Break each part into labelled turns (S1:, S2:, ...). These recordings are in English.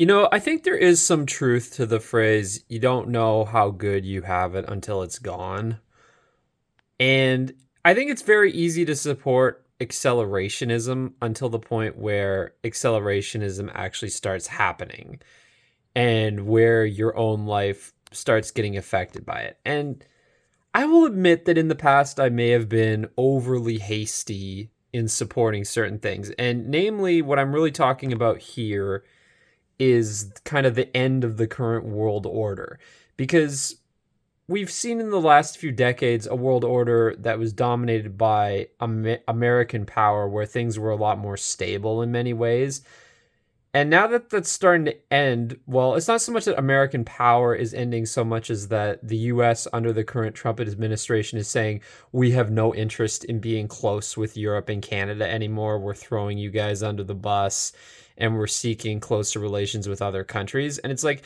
S1: I think there is some truth to the phrase, you don't know how good you have it until it's gone. And I think it's very easy to support accelerationism until the point where accelerationism actually starts happening and where your own life starts getting affected by it. And I will admit that in the past, I may have been overly hasty in supporting certain things. And namely, what I'm really talking about here is kind of the end of the current world order. Because we've seen in the last few decades a world order that was dominated by American power, where things were a lot more stable in many ways. And now that that's starting to end, well, it's not so much that American power is ending so much as that the US under the current Trump administration is saying, we have no interest in being close with Europe and Canada anymore. We're throwing you guys under the bus and we're seeking closer relations with other countries. And it's like,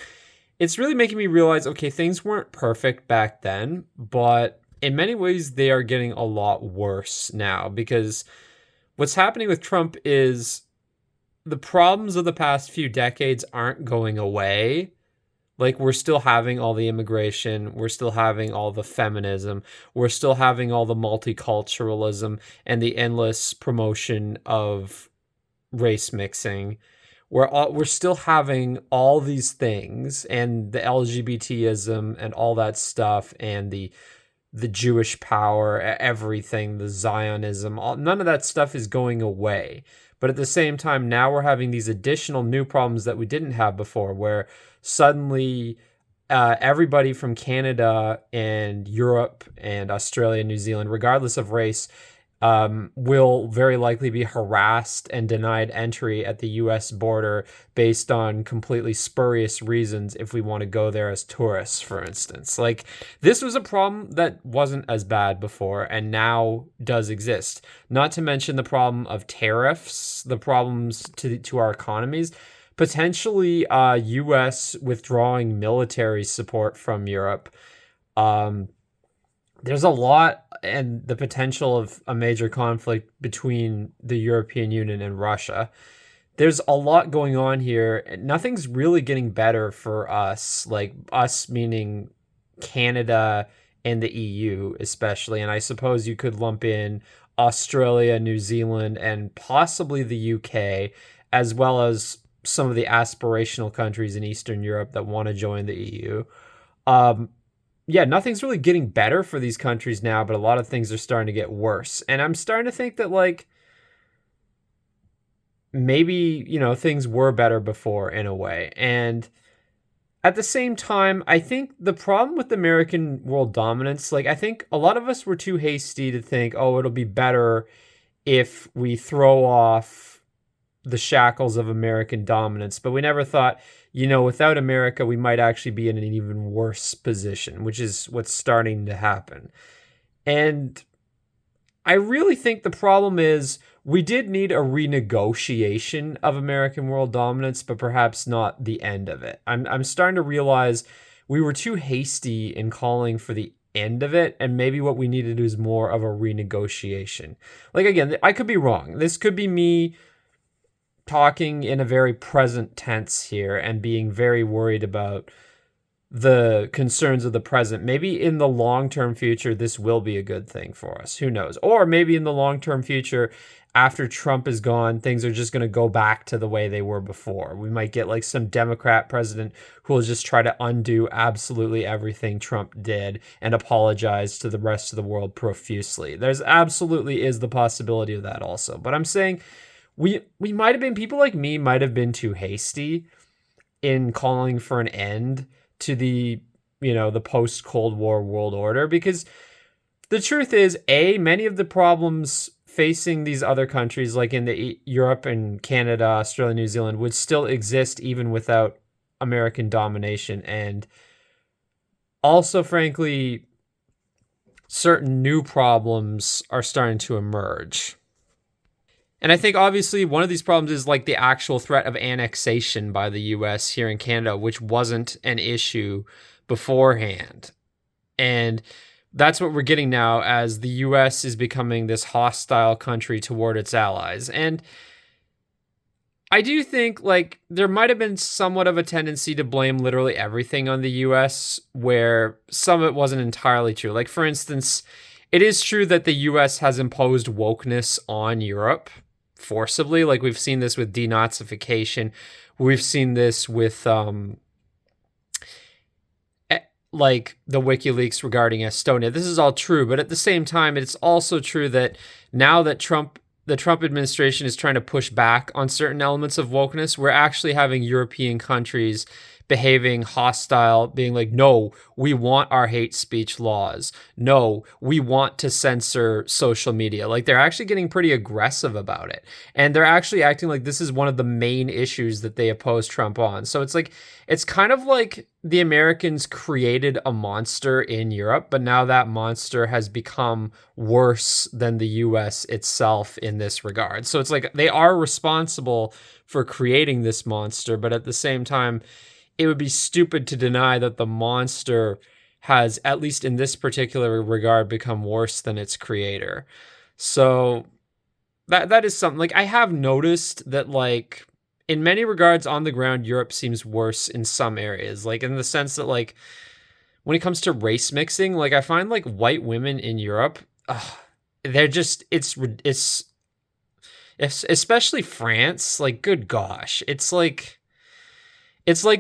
S1: it's really making me realize, okay, things weren't perfect back then, but in many ways they are getting a lot worse now because what's happening with Trump is the problems of the past few decades aren't going away. Like, we're still having all the immigration, we're still having all the feminism, we're still having all the multiculturalism and the endless promotion of race mixing. We're still having all these things and the LGBTism and all that stuff and the Jewish power, everything, the Zionism, none of that stuff is going away. But at the same time, now we're having these additional new problems that we didn't have before, where suddenly everybody from Canada and Europe and Australia and New Zealand, regardless of race, will very likely be harassed and denied entry at the US border based on completely spurious reasons if we want to go there as tourists, for instance. Like, this was a problem that wasn't as bad before and now does exist. Not to mention the problem of tariffs, the problems to our economies, potentially US withdrawing military support from Europe. Um, there's a lot and the potential of a major conflict between the European Union and Russia. There's a lot going on here. Nothing's really getting better for us, like us meaning Canada and the EU, especially. And I suppose you could lump in Australia, New Zealand, and possibly the UK, as well as some of the aspirational countries in Eastern Europe that want to join the EU. Um, yeah, nothing's really getting better for these countries now, but a lot of things are starting to get worse. And I'm starting to think that, like, maybe, things were better before in a way. And at the same time, I think the problem with American world dominance, like, I think a lot of us were too hasty to think, oh, it'll be better if we throw off the shackles of American dominance. But we never thought, without America, we might actually be in an even worse position, which is what's starting to happen. And I really think the problem is we did need a renegotiation of American world dominance, but perhaps not the end of it. I'm starting to realize we were too hasty in calling for the end of it, and maybe what we needed is more of a renegotiation. Like, again, I could be wrong. This could be me talking in a very present tense here and being very worried about the concerns of the present. Maybe in the long-term future, this will be a good thing for us. Who knows? Or maybe in the long-term future, after Trump is gone, things are just going to go back to the way they were before. We might get like some Democrat president who will just try to undo absolutely everything Trump did and apologize to the rest of the world profusely. There's absolutely is the possibility of that also. But I'm saying we might have been, people like me might have been too hasty in calling for an end to the post Cold War world order, because the truth is, many of the problems facing these other countries, like in the Europe and Canada, Australia, New Zealand, would still exist even without American domination. And also, frankly, certain new problems are starting to emerge. And I think obviously one of these problems is like the actual threat of annexation by the US here in Canada, which wasn't an issue beforehand. And that's what we're getting now as the US is becoming this hostile country toward its allies. And I do think like there might have been somewhat of a tendency to blame literally everything on the US where some of it wasn't entirely true. Like for instance, it is true that the US has imposed wokeness on Europe forcibly. Like we've seen this with denazification. We've seen this with like the WikiLeaks regarding Estonia. This is all true, but at the same time, it's also true that now that the Trump administration is trying to push back on certain elements of wokeness, we're actually having European countries behaving hostile, being like, no, we want our hate speech laws. No, we want to censor social media. Like they're actually getting pretty aggressive about it. And they're actually acting like this is one of the main issues that they oppose Trump on. So it's like, it's kind of like the Americans created a monster in Europe, but now that monster has become worse than the US itself in this regard. So it's like they are responsible for creating this monster, but at the same time, it would be stupid to deny that the monster has, at least in this particular regard, become worse than its creator. So that is something like I have noticed that like in many regards on the ground, Europe seems worse in some areas, like in the sense that like when it comes to race mixing, like I find like white women in Europe, they're just it's especially France, like good gosh, it's like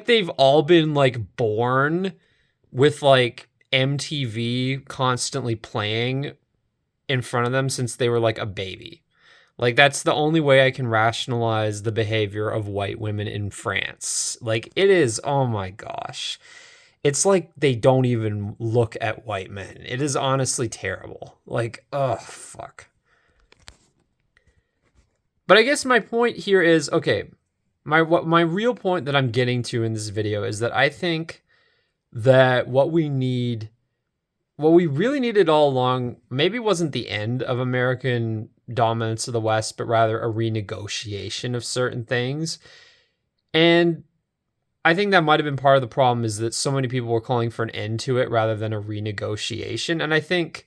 S1: they've all been like born with like MTV constantly playing in front of them since they were like a baby. Like that's the only way I can rationalize the behavior of white women in France. Like it is, oh my gosh. It's like they don't even look at white men. It is honestly terrible. Like, oh fuck. But I guess my point here is okay, my real point that I'm getting to in this video is that I think that what we really needed all along maybe wasn't the end of American dominance of the West, but rather a renegotiation of certain things. And I think that might have been part of the problem is that so many people were calling for an end to it rather than a renegotiation. And I think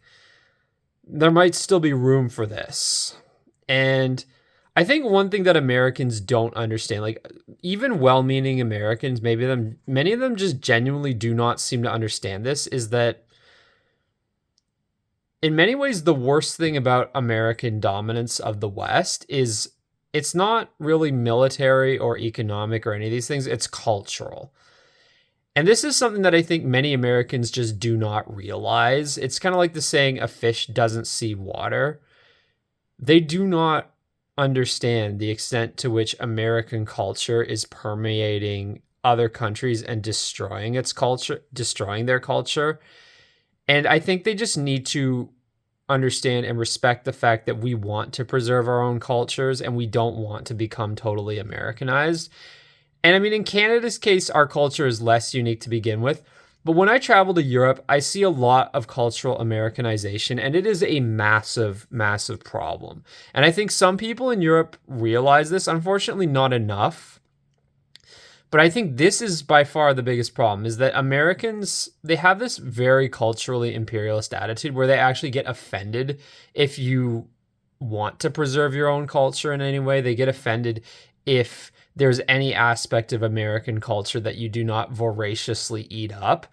S1: there might still be room for this. And I think one thing that Americans don't understand, like even well-meaning Americans, many of them just genuinely do not seem to understand this, is that in many ways, the worst thing about American dominance of the West is it's not really military or economic or any of these things, it's cultural. And this is something that I think many Americans just do not realize. It's kind of like the saying, a fish doesn't see water. They do not understand the extent to which American culture is permeating other countries and destroying its culture, destroying their culture. And I think they just need to understand and respect the fact that we want to preserve our own cultures and we don't want to become totally Americanized. And I mean, in Canada's case, our culture is less unique to begin with. But when I travel to Europe, I see a lot of cultural Americanization, and it is a massive, massive problem. And I think some people in Europe realize this, unfortunately, not enough. But I think this is by far the biggest problem, is that Americans, they have this very culturally imperialist attitude where they actually get offended if you want to preserve your own culture in any way. They get offended if there's any aspect of American culture that you do not voraciously eat up.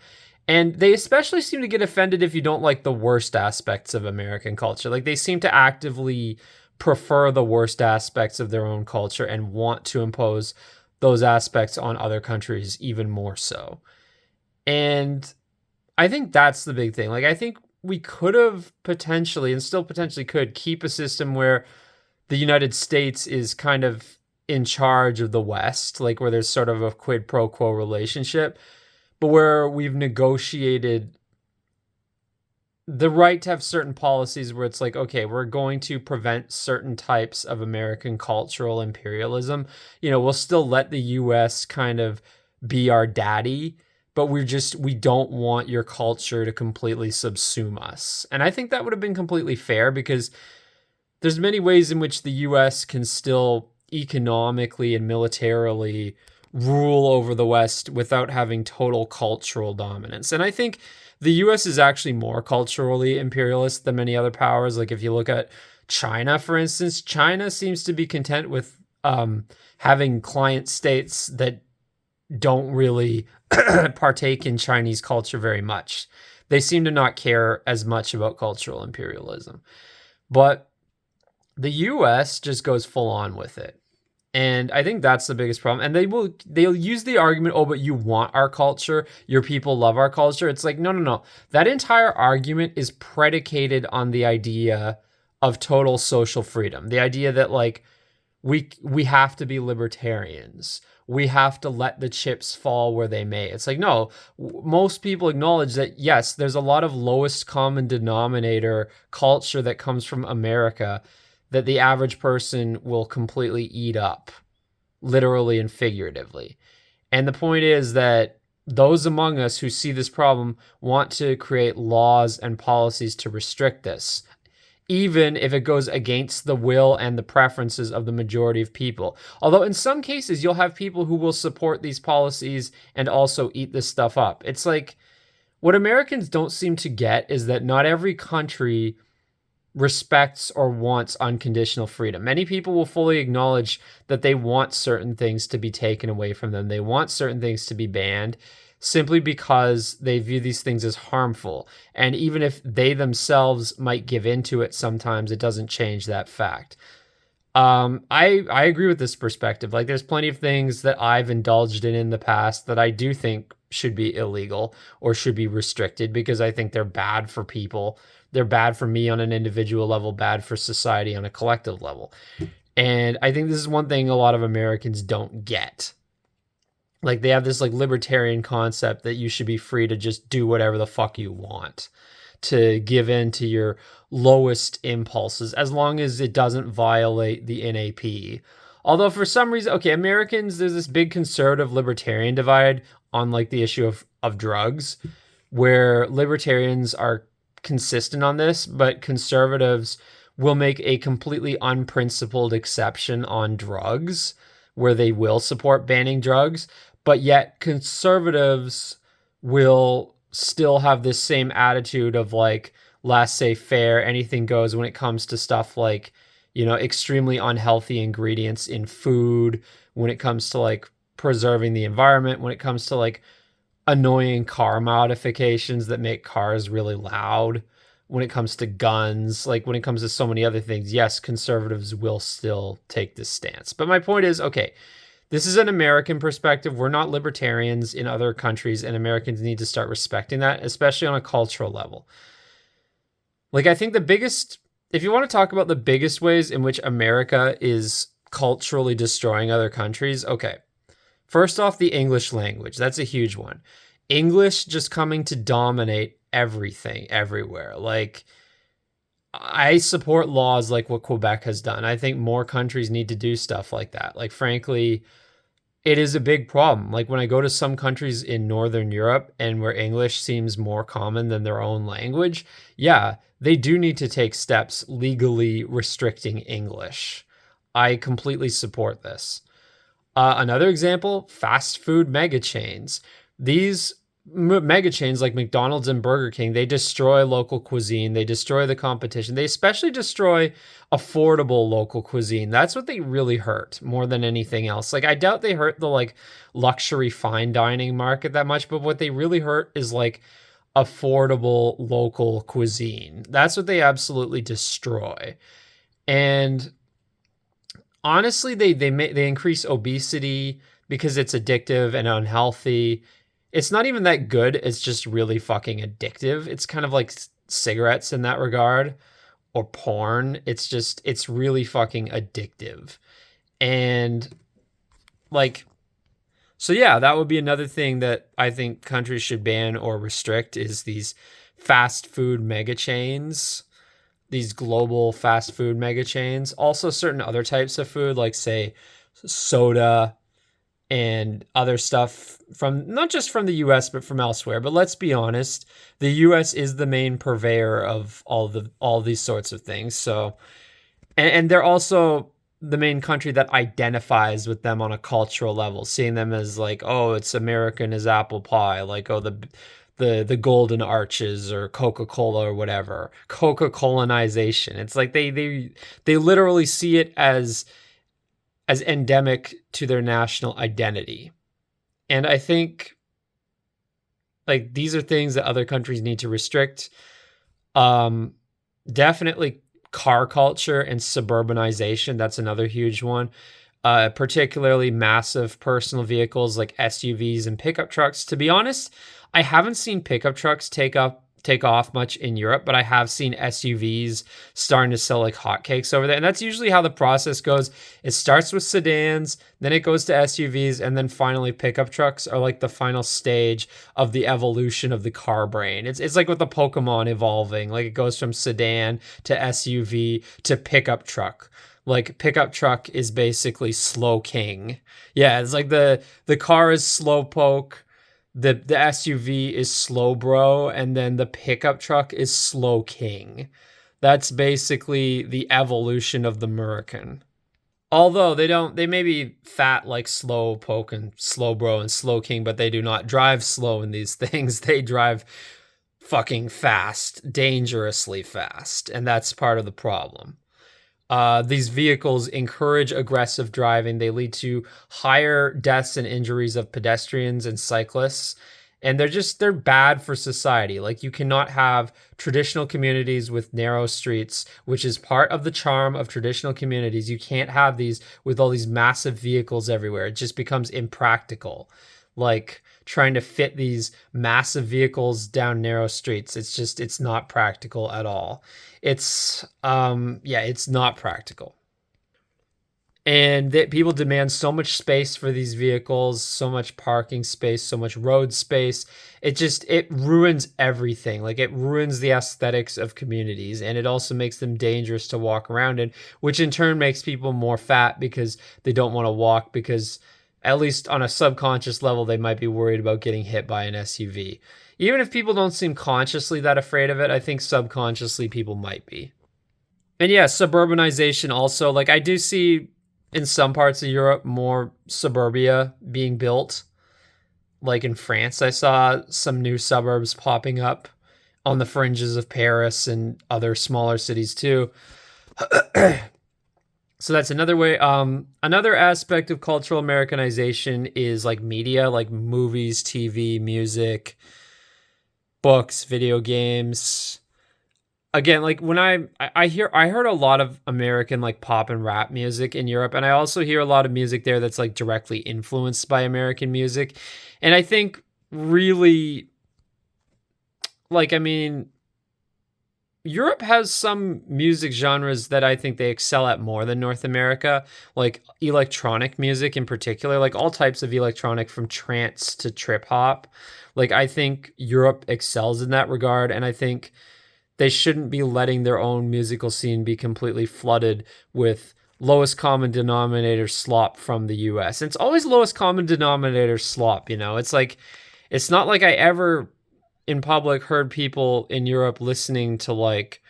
S1: And they especially seem to get offended if you don't like the worst aspects of American culture. Like they seem to actively prefer the worst aspects of their own culture and want to impose those aspects on other countries even more so. And I think that's the big thing. Like I think we could have potentially and still potentially could keep a system where the United States is kind of in charge of the West, like where there's sort of a quid pro quo relationship, but where we've negotiated the right to have certain policies where it's like, okay, we're going to prevent certain types of American cultural imperialism. You know, we'll still let the US kind of be our daddy, but we don't want your culture to completely subsume us. And I think that would have been completely fair because there's many ways in which the US can still economically and militarily rule over the West without having total cultural dominance. And I think the US is actually more culturally imperialist than many other powers. Like if you look at China, for instance, China seems to be content with having client states that don't really partake in Chinese culture very much. They seem to not care as much about cultural imperialism. But the US just goes full on with it. And I think that's the biggest problem. And they'll use the argument, oh, but you want our culture, your people love our culture. It's like, no, no, no. That entire argument is predicated on the idea of total social freedom. The idea that like we have to be libertarians. We have to let the chips fall where they may. It's like, no, most people acknowledge that, yes, there's a lot of lowest common denominator culture that comes from America that the average person will completely eat up, literally and figuratively. And the point is that those among us who see this problem want to create laws and policies to restrict this, even if it goes against the will and the preferences of the majority of people. Although in some cases, you'll have people who will support these policies and also eat this stuff up. It's like, what Americans don't seem to get is that not every country respects or wants unconditional freedom. Many people will fully acknowledge that they want certain things to be taken away from them. They want certain things to be banned simply because they view these things as harmful. And even if they themselves might give into it sometimes, it doesn't change that fact. I agree with this perspective. Like, there's plenty of things that I've indulged in the past that I do think should be illegal or should be restricted because I think they're bad for people. They're bad for me on an individual level, bad for society on a collective level. And I think this is one thing a lot of Americans don't get. Like, they have this like libertarian concept that you should be free to just do whatever the fuck you want, to give in to your lowest impulses as long as it doesn't violate the NAP. Although for some reason, okay, Americans, there's this big conservative libertarian divide on like the issue of drugs, where libertarians are consistent on this, but conservatives will make a completely unprincipled exception on drugs where they will support banning drugs, but yet conservatives will still have this same attitude of like laissez-faire, anything goes when it comes to stuff like, you know, extremely unhealthy ingredients in food, when it comes to like preserving the environment, when it comes to like annoying car modifications that make cars really loud, when it comes to guns, like when it comes to so many other things. Yes, conservatives will still take this stance. But my point is, okay, this is an American perspective. We're not libertarians in other countries, and Americans need to start respecting that, especially on a cultural level. Like, I think the biggest, if you want to talk about the biggest ways in which America is culturally destroying other countries, okay. First off, the English language. That's a huge one. English just coming to dominate everything, everywhere. Like, I support laws like what Quebec has done. I think more countries need to do stuff like that. Like, frankly, it is a big problem. Like, when I go to some countries in Northern Europe and where English seems more common than their own language, yeah, they do need to take steps legally restricting English. I completely support this. Another example, fast food mega chains. These mega chains like McDonald's and Burger King, they destroy local cuisine. They destroy the competition. They especially destroy affordable local cuisine. That's what they really hurt more than anything else. Like, I doubt they hurt the like luxury fine dining market that much, but what they really hurt is like affordable local cuisine. That's what they absolutely destroy. And honestly, they increase obesity because it's addictive and unhealthy. It's not even that good. It's just really fucking addictive. It's kind of like cigarettes in that regard, or porn. It's really fucking addictive. And like, so yeah, that would be another thing that I think countries should ban or restrict is these fast food mega chains, these global fast food mega chains. Also certain other types of food, like say soda and other stuff from not just from the US but from elsewhere. But let's be honest, the US is the main purveyor of all these sorts of things. So and they're also the main country that identifies with them on a cultural level, seeing them as like, oh, it's American as apple pie, like, oh, the golden arches or Coca-Cola or whatever, Coca-Colanization. It's like they literally see it as as endemic to their national identity. And I think like these are things that other countries need to restrict. Um, Definitely car culture and suburbanization. That's another huge one. Particularly massive personal vehicles like SUVs and pickup trucks. To be honest, I haven't seen pickup trucks take off much in Europe, but I have seen SUVs starting to sell like hotcakes over there. And that's usually how the process goes. It starts with sedans, then it goes to SUVs, and then finally pickup trucks are like the final stage of the evolution of the car brain. It's like with the Pokemon evolving. Like it goes from sedan to SUV to pickup truck. Like pickup truck is basically slow king. Yeah, it's like the car is slow poke, the SUV is slow bro, and then the pickup truck is slow king. That's basically the evolution of the American. Although they may be fat like slow poke and slow bro and slow king, but they do not drive slow in these things. They drive fucking fast, dangerously fast, and that's part of the problem. These vehicles encourage aggressive driving. They lead to higher deaths and injuries of pedestrians and cyclists. And they're bad for society. Like you cannot have traditional communities with narrow streets, which is part of the charm of traditional communities. You can't have these with all these massive vehicles everywhere. It just becomes impractical. Like trying to fit these massive vehicles down narrow streets. It's not practical at all. It's not practical. And that people demand so much space for these vehicles, so much parking space, so much road space. It ruins everything. Like it ruins the aesthetics of communities, and it also makes them dangerous to walk around in, which in turn makes people more fat because they don't want to walk, because at least on a subconscious level they might be worried about getting hit by an SUV. Even if people don't seem consciously that afraid of it, I think subconsciously people might be. And yeah, suburbanization also. Like I do see in some parts of Europe more suburbia being built. Like in France, I saw some new suburbs popping up on the fringes of Paris and other smaller cities too. So that's another way. Another aspect of cultural Americanization is like media, like movies, TV, music, books, video games. Again, like when I heard a lot of American like pop and rap music in Europe, and I also hear a lot of music there that's like directly influenced by American music. And I think really like I mean Europe has some music genres that I think they excel at more than North America, like electronic music in particular, like all types of electronic from trance to trip hop. Like I think Europe excels in that regard, and I think they shouldn't be letting their own musical scene be completely flooded with lowest common denominator slop from the US. And it's always lowest common denominator slop, you know? It's like it's not like I ever in public heard people in Europe listening to like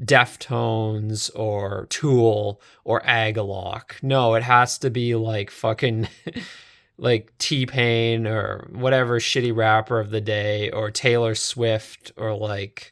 S1: Deftones or Tool or Agalloch. No, it has to be like fucking like T-Pain or whatever shitty rapper of the day, or Taylor Swift, or like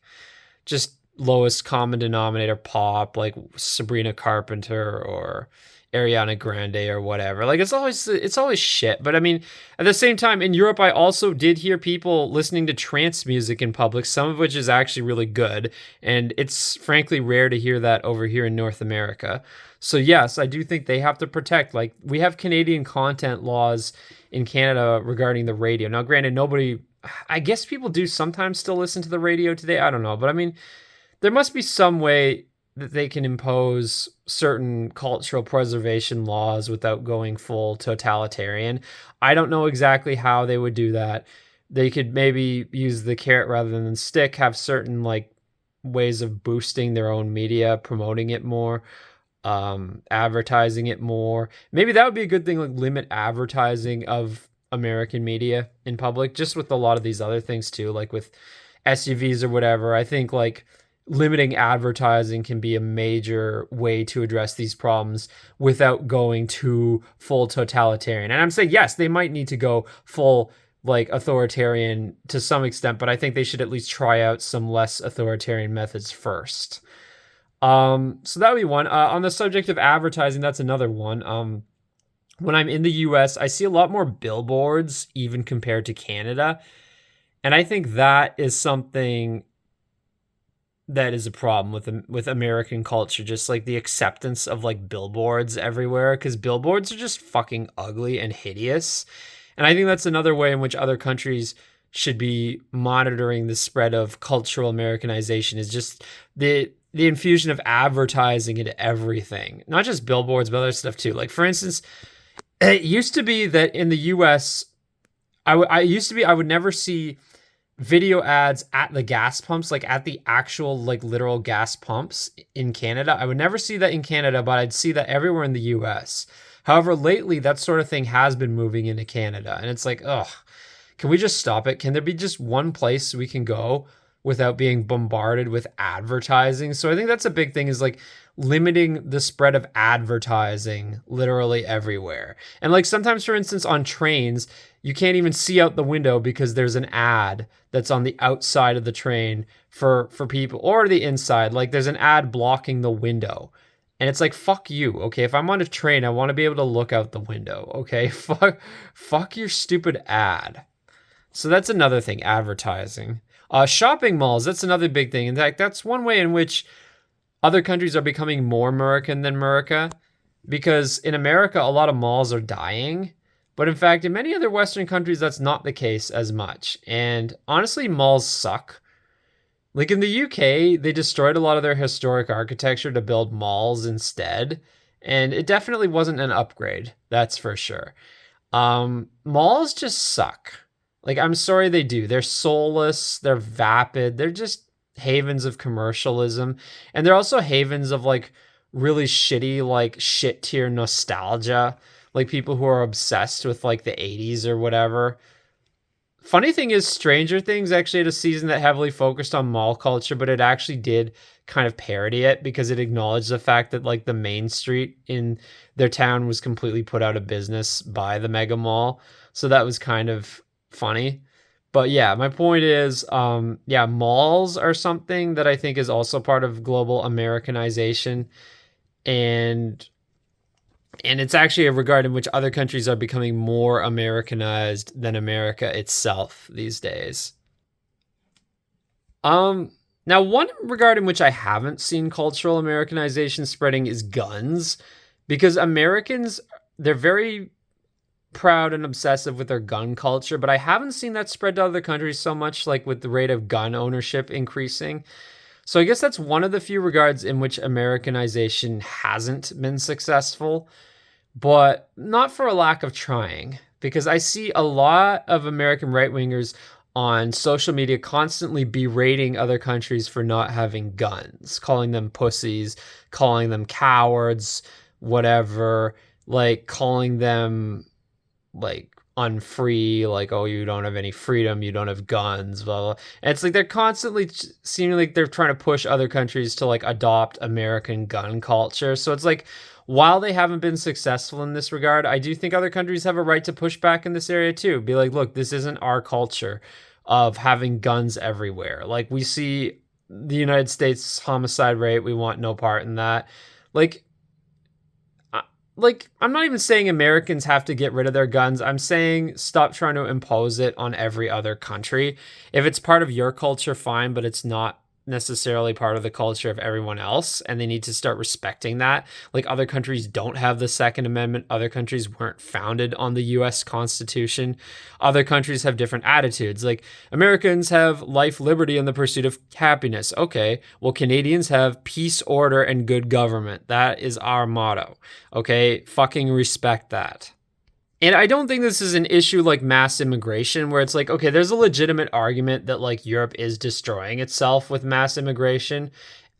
S1: just lowest common denominator pop like Sabrina Carpenter or Ariana Grande or whatever. Like it's always shit. But I mean, at the same time in Europe I also did hear people listening to trance music in public, some of which is actually really good, and it's frankly rare to hear that over here in North America. So yes, I do think they have to protect, like we have Canadian content laws in Canada regarding the radio. Now granted, nobody, I guess people do sometimes still listen to the radio today. I don't know. But I mean, there must be some way that they can impose certain cultural preservation laws without going full totalitarian. I don't know exactly how they would do that. They could maybe use the carrot rather than the stick, have certain like ways of boosting their own media, promoting it more, advertising it more. Maybe that would be a good thing, like limit advertising of American media in public, just with a lot of these other things too, like with SUVs or whatever. I think like limiting advertising can be a major way to address these problems without going to full totalitarian. And I'm saying, yes, they might need to go full like authoritarian to some extent, but I think they should at least try out some less authoritarian methods first. So that would be one. On the subject of advertising, that's another one. when I'm in the US, I see a lot more billboards even compared to Canada. And I think that is something that is a problem with American culture, just like the acceptance of like billboards everywhere, because billboards are just fucking ugly and hideous. And I think that's another way in which other countries should be monitoring the spread of cultural Americanization is just the infusion of advertising into everything, not just billboards, but other stuff too. Like for instance, it used to be that in the US, I would never see video ads at the gas pumps, like at the actual, like literal gas pumps in Canada. I would never see that in Canada, but I'd see that everywhere in the US. However, lately that sort of thing has been moving into Canada. And it's like, ugh, can we just stop it? Can there be just one place we can go without being bombarded with advertising? So I think that's a big thing is like limiting the spread of advertising literally everywhere. And like sometimes, for instance, on trains, you can't even see out the window because there's an ad that's on the outside of the train for people, or the inside. Like there's an ad blocking the window. And it's like, fuck you. Okay. If I'm on a train, I want to be able to look out the window. Okay. Fuck your stupid ad. So that's another thing, advertising. Shopping malls, that's another big thing. In fact, that's one way in which other countries are becoming more American than America, because in America, a lot of malls are dying. But in fact, in many other Western countries, that's not the case as much. And honestly, malls suck. Like in the UK, they destroyed a lot of their historic architecture to build malls instead. And it definitely wasn't an upgrade, that's for sure. Malls just suck. Like, I'm sorry they do. They're soulless, they're vapid, they're just havens of commercialism. And they're also havens of like really shitty, like shit tier nostalgia. Like people who are obsessed with like the 80s or whatever. Funny thing is, Stranger Things actually had a season that heavily focused on mall culture, but it actually did kind of parody it because it acknowledged the fact that like the main street in their town was completely put out of business by the mega mall. So that was kind of funny. But yeah, my point is, yeah, malls are something that I think is also part of global Americanization, and it's actually a regard in which other countries are becoming more Americanized than America itself these days. Now one regard in which I haven't seen cultural Americanization spreading is guns, because Americans, they're very proud and obsessive with their gun culture, but I haven't seen that spread to other countries so much, like with the rate of gun ownership increasing. So I guess that's one of the few regards in which Americanization hasn't been successful, but not for a lack of trying, because I see a lot of American right wingers on social media constantly berating other countries for not having guns, calling them pussies, calling them cowards, whatever, like calling them like unfree, like, oh, you don't have any freedom, you don't have guns, blah blah. And it's like they're constantly seeming like they're trying to push other countries to like adopt American gun culture. So it's like, while they haven't been successful in this regard, I do think other countries have a right to push back in this area too. Be like, look, this isn't our culture of having guns everywhere. Like we see the United States homicide rate, we want no part in that. Like I'm not even saying Americans have to get rid of their guns. I'm saying stop trying to impose it on every other country. If it's part of your culture, fine, but it's not necessarily part of the culture of everyone else, and they need to start respecting that. Like other countries don't have the Second Amendment. Other countries weren't founded on the US Constitution. Other countries have different attitudes. Like Americans have life, liberty, and the pursuit of happiness. Okay, well, Canadians have peace, order, and good government. That is our motto. Okay, fucking respect that. And I don't think this is an issue like mass immigration, where it's like, okay, there's a legitimate argument that like Europe is destroying itself with mass immigration,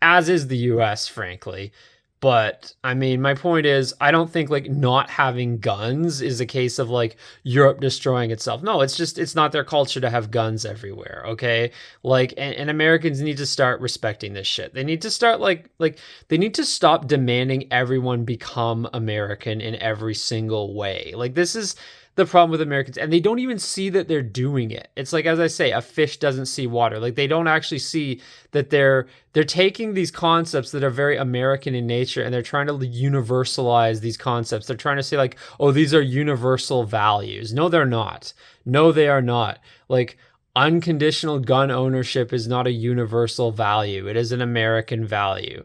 S1: as is the US, frankly. But I mean, my point is, I don't think like not having guns is a case of like Europe destroying itself. No, it's just, it's not their culture to have guns everywhere. Okay. Like, and Americans need to start respecting this shit. They need to start they need to stop demanding everyone become American in every single way. Like, this is the problem with Americans, and they don't even see that they're doing it. It's like, as I say, a fish doesn't see water. Like, they don't actually see that they're taking these concepts that are very American in nature, and they're trying to universalize these concepts. They're trying to say like, oh, these are universal values. No, they're not. No, they are not. Like, unconditional gun ownership is not a universal value. It is an American value.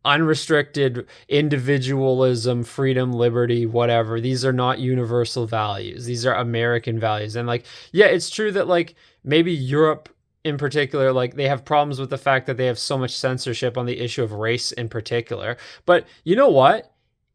S1: Unrestricted individualism, freedom, liberty, whatever. These are not universal values. These are American values. And like, yeah, it's true that like maybe Europe in particular, like they have problems with the fact that they have so much censorship on the issue of race in particular. But you know what?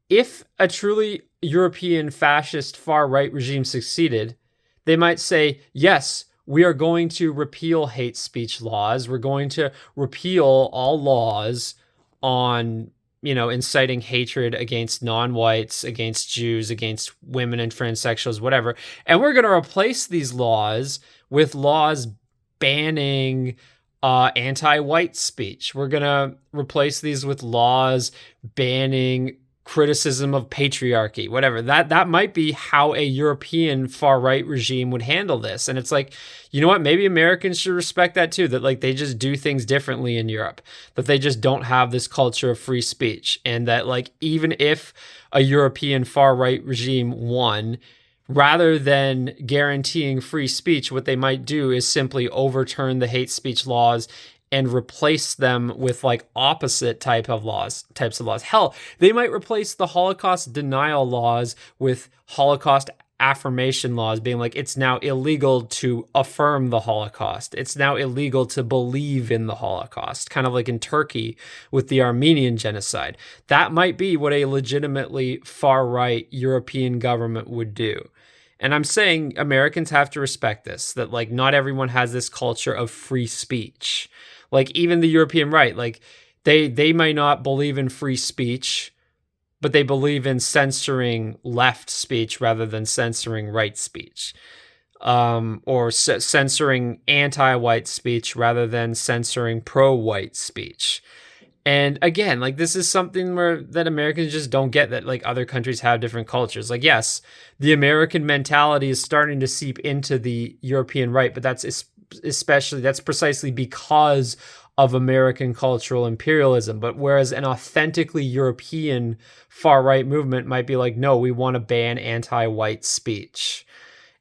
S1: If a truly European fascist far right regime succeeded, they might say, yes, we are going to repeal hate speech laws. We're going to repeal all laws on, inciting hatred against non-whites, against Jews, against women and transsexuals, whatever. And we're going to replace these laws with laws banning anti-white speech. We're going to replace these with laws banning criticism of patriarchy, whatever. That might be how a European far-right regime would handle this. And it's like, you know what? Maybe Americans should respect that too, that like they just do things differently in Europe, that they just don't have this culture of free speech. And that like, even if a European far-right regime won, rather than guaranteeing free speech, what they might do is simply overturn the hate speech laws and replace them with like opposite types of laws. Hell, they might replace the Holocaust denial laws with Holocaust affirmation laws, being like, it's now illegal to affirm the Holocaust. It's now illegal to believe in the Holocaust, kind of like in Turkey with the Armenian genocide. That might be what a legitimately far-right European government would do. And I'm saying Americans have to respect this, that like not everyone has this culture of free speech. Like even the European right, like they might not believe in free speech, but they believe in censoring left speech rather than censoring right speech, or censoring anti-white speech rather than censoring pro-white speech. And again, like this is something that Americans just don't get, that like other countries have different cultures. Like, yes, the American mentality is starting to seep into the European right, but that's precisely because of American cultural imperialism. But whereas an authentically European far-right movement might be like, no, we want to ban anti-white speech.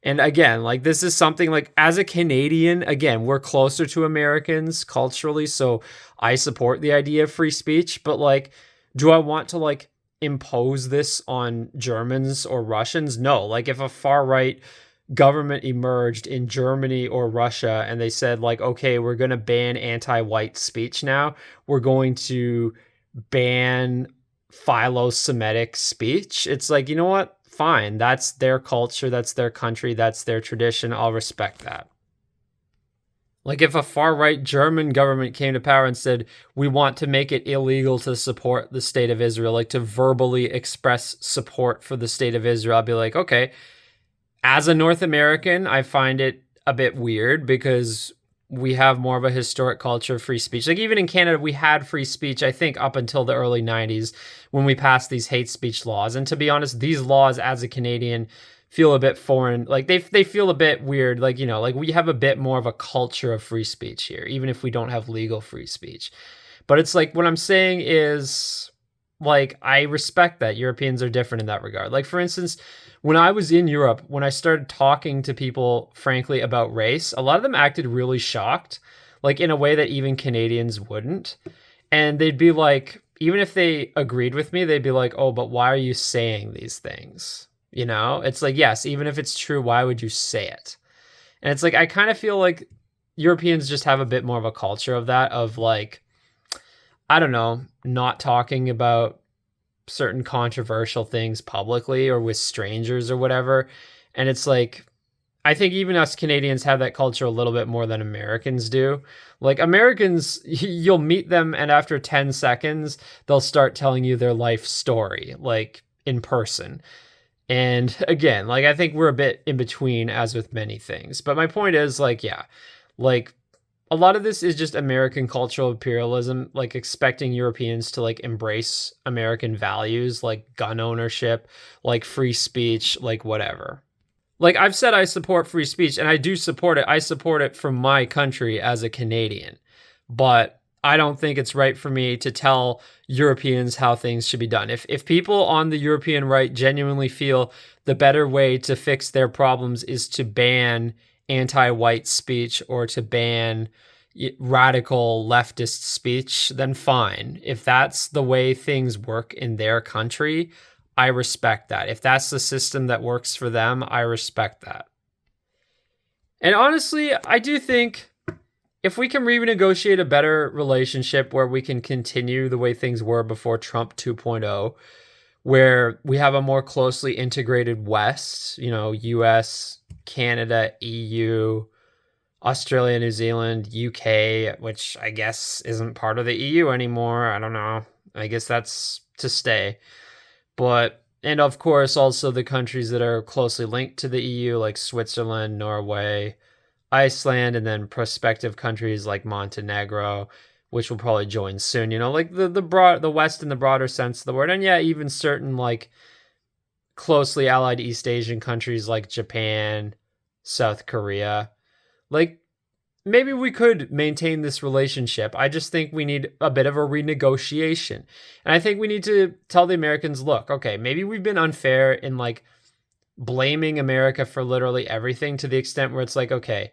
S1: And again, like this is something like, as a Canadian, again, we're closer to Americans culturally, so I support the idea of free speech, but like, do I want to like impose this on Germans or Russians? No. Like if a far-right government emerged in Germany or Russia and they said like, okay, we're going to ban anti-white speech now, we're going to ban philo-Semitic speech, it's like, you know what? Fine, that's their culture, that's their country, that's their tradition. I'll respect that. Like if a far-right German government came to power and said, we want to make it illegal to support the state of Israel, like to verbally express support for the state of Israel, I'd be like, okay. As a North American, I find it a bit weird because we have more of a historic culture of free speech. Like even in Canada, we had free speech, I think, up until the early 90s when we passed these hate speech laws. And to be honest, these laws as a Canadian feel a bit foreign. Like they feel a bit weird. Like, like we have a bit more of a culture of free speech here, even if we don't have legal free speech. But it's like, what I'm saying is, like, I respect that Europeans are different in that regard. Like, for instance, when I was in Europe, when I started talking to people, frankly, about race, a lot of them acted really shocked, like in a way that even Canadians wouldn't. And they'd be like, even if they agreed with me, they'd be like, oh, but why are you saying these things? It's like, yes, even if it's true, why would you say it? And it's like, I kind of feel like Europeans just have a bit more of a culture of that, of like, I don't know, not talking about certain controversial things publicly or with strangers or whatever. And it's like, I think even us Canadians have that culture a little bit more than Americans do. Like Americans, you'll meet them and after 10 seconds, they'll start telling you their life story, like in person. And again, like I think we're a bit in between as with many things. But my point is like, yeah, like a lot of this is just American cultural imperialism, like expecting Europeans to like embrace American values like gun ownership, like free speech, like whatever. Like I've said, I support free speech and I do support it. I support it from my country as a Canadian, but I don't think it's right for me to tell Europeans how things should be done. If people on the European right genuinely feel the better way to fix their problems is to ban anti-white speech or to ban radical leftist speech, then fine. If that's the way things work in their country, I respect that. If that's the system that works for them, I respect that. And honestly, I do think if we can renegotiate a better relationship where we can continue the way things were before Trump 2.0, where we have a more closely integrated West, US, Canada, EU, Australia, New Zealand, UK, which I guess isn't part of the EU anymore. I don't know. I guess that's to stay. But, and of course, also the countries that are closely linked to the EU, like Switzerland, Norway, Iceland, and then prospective countries like Montenegro, which will probably join soon. Like the West in the broader sense of the word, and yeah, even certain like closely allied East Asian countries like Japan, South Korea. Like maybe we could maintain this relationship. I just think we need a bit of a renegotiation. And I think we need to tell the Americans, look, okay, maybe we've been unfair in like blaming America for literally everything to the extent where it's like, okay,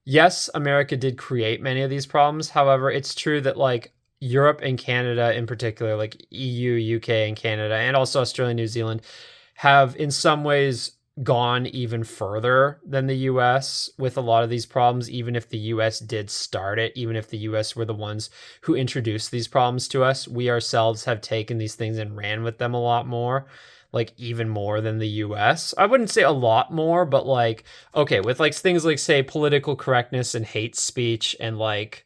S1: yes, America did create many of these problems. However, it's true that like Europe and Canada in particular, like EU, UK, and Canada, and also Australia, New Zealand, have in some ways gone even further than the US with a lot of these problems, even if the US did start it, even if the US were the ones who introduced these problems to us. We ourselves have taken these things and ran with them a lot more, like even more than the US. I wouldn't say a lot more, but like, okay, with like things like say political correctness and hate speech and like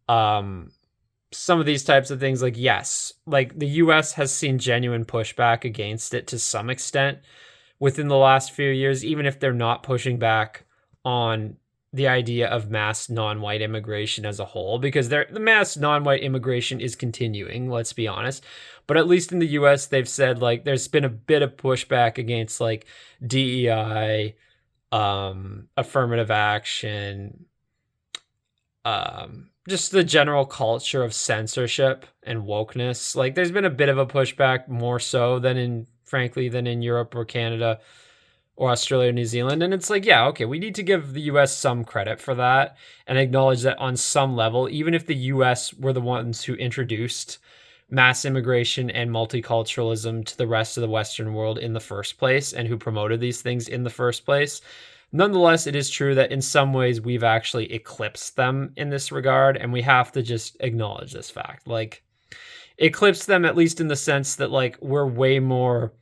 S1: some of these types of things, like yes, like the US has seen genuine pushback against it to some extent within the last few years, even if they're not pushing back on the idea of mass non-white immigration as a whole, because the mass non-white immigration is continuing, let's be honest. But at least in the US, they've said like there's been a bit of pushback against like DEI, affirmative action, just the general culture of censorship and wokeness. Like there's been a bit of a pushback more so than frankly than in Europe or Canada or Australia or New Zealand. And it's like, yeah, okay, we need to give the US some credit for that and acknowledge that on some level, even if the US were the ones who introduced mass immigration and multiculturalism to the rest of the Western world in the first place and who promoted these things in the first place, nonetheless, it is true that in some ways we've actually eclipsed them in this regard, and we have to just acknowledge this fact. Like, eclipse them at least in the sense that like we're way more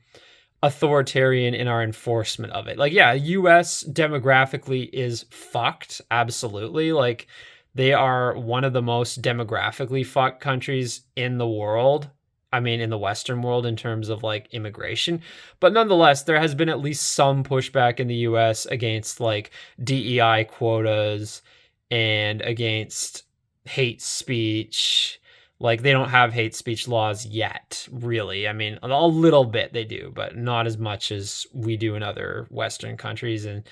S1: authoritarian in our enforcement of it. Like, yeah, US demographically is fucked, absolutely. Like, they are one of the most demographically fucked countries in the world. I mean, in the Western world in terms of like immigration. But nonetheless, there has been at least some pushback in the US against like DEI quotas and against hate speech. Like they don't have hate speech laws yet, really. I mean, a little bit they do, but not as much as we do in other Western countries and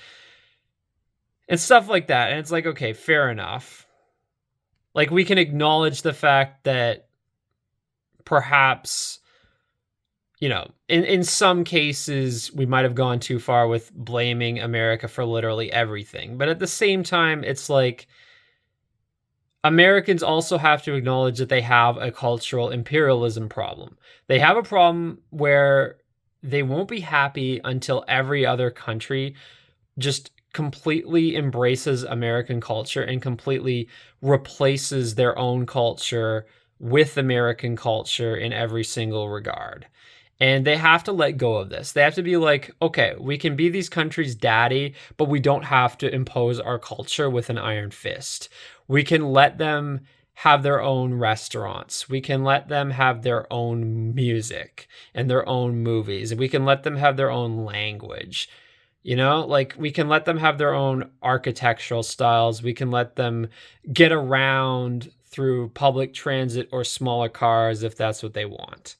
S1: stuff like that. And it's like, okay, fair enough. Like we can acknowledge the fact that perhaps, in some cases, we might have gone too far with blaming America for literally everything. But at the same time, it's like Americans also have to acknowledge that they have a cultural imperialism problem. They have a problem where they won't be happy until every other country just completely embraces American culture and completely replaces their own culture with American culture in every single regard. And they have to let go of this. They have to be like, okay, we can be these countries' daddy, but we don't have to impose our culture with an iron fist. We can let them have their own restaurants. We can let them have their own music and their own movies. We can let them have their own language. You know, like we can let them have their own architectural styles. We can let them get around through public transit or smaller cars if that's what they want.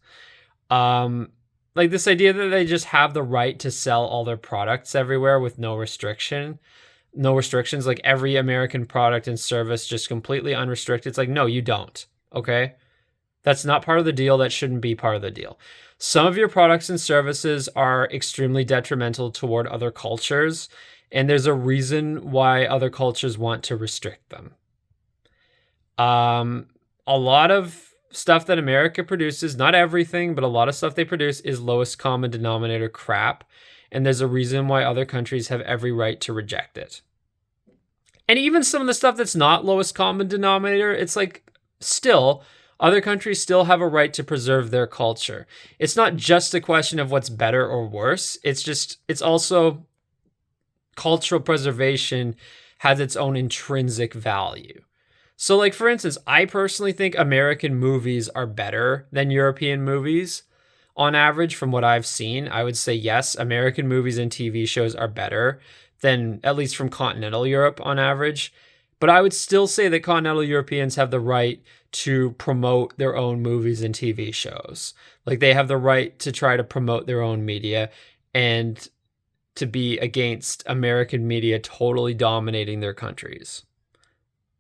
S1: Um, like this idea that they just have the right to sell all their products everywhere with no restrictions, like every American product and service just completely unrestricted. It's like, no, you don't. Okay. That's not part of the deal. That shouldn't be part of the deal. Some of your products and services are extremely detrimental toward other cultures, and there's a reason why other cultures want to restrict them. Um, a lot of stuff that America produces, not everything, but a lot of stuff they produce is lowest common denominator crap, and there's a reason why other countries have every right to reject it. And even some of the stuff that's not lowest common denominator, it's like still other countries still have a right to preserve their culture. It's not just a question of what's better or worse. It's also cultural preservation has its own intrinsic value. So like for instance, I personally think American movies are better than European movies on average from what I've seen. I would say yes, American movies and TV shows are better than at least from continental Europe on average. But I would still say that continental Europeans have the right to promote their own movies and TV shows. Like they have the right to try to promote their own media and to be against American media totally dominating their countries.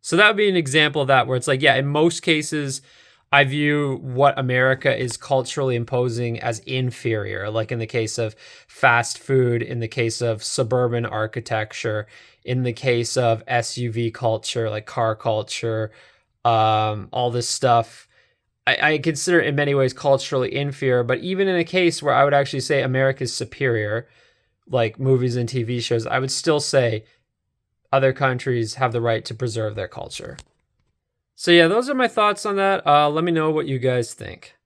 S1: So that would be an example of that where it's like, yeah, in most cases, I view what America is culturally imposing as inferior, like in the case of fast food, in the case of suburban architecture, in the case of SUV culture, like car culture, all this stuff. I consider it in many ways culturally inferior, but even in a case where I would actually say America's superior, like movies and TV shows, I would still say other countries have the right to preserve their culture. So yeah, those are my thoughts on that. Let me know what you guys think.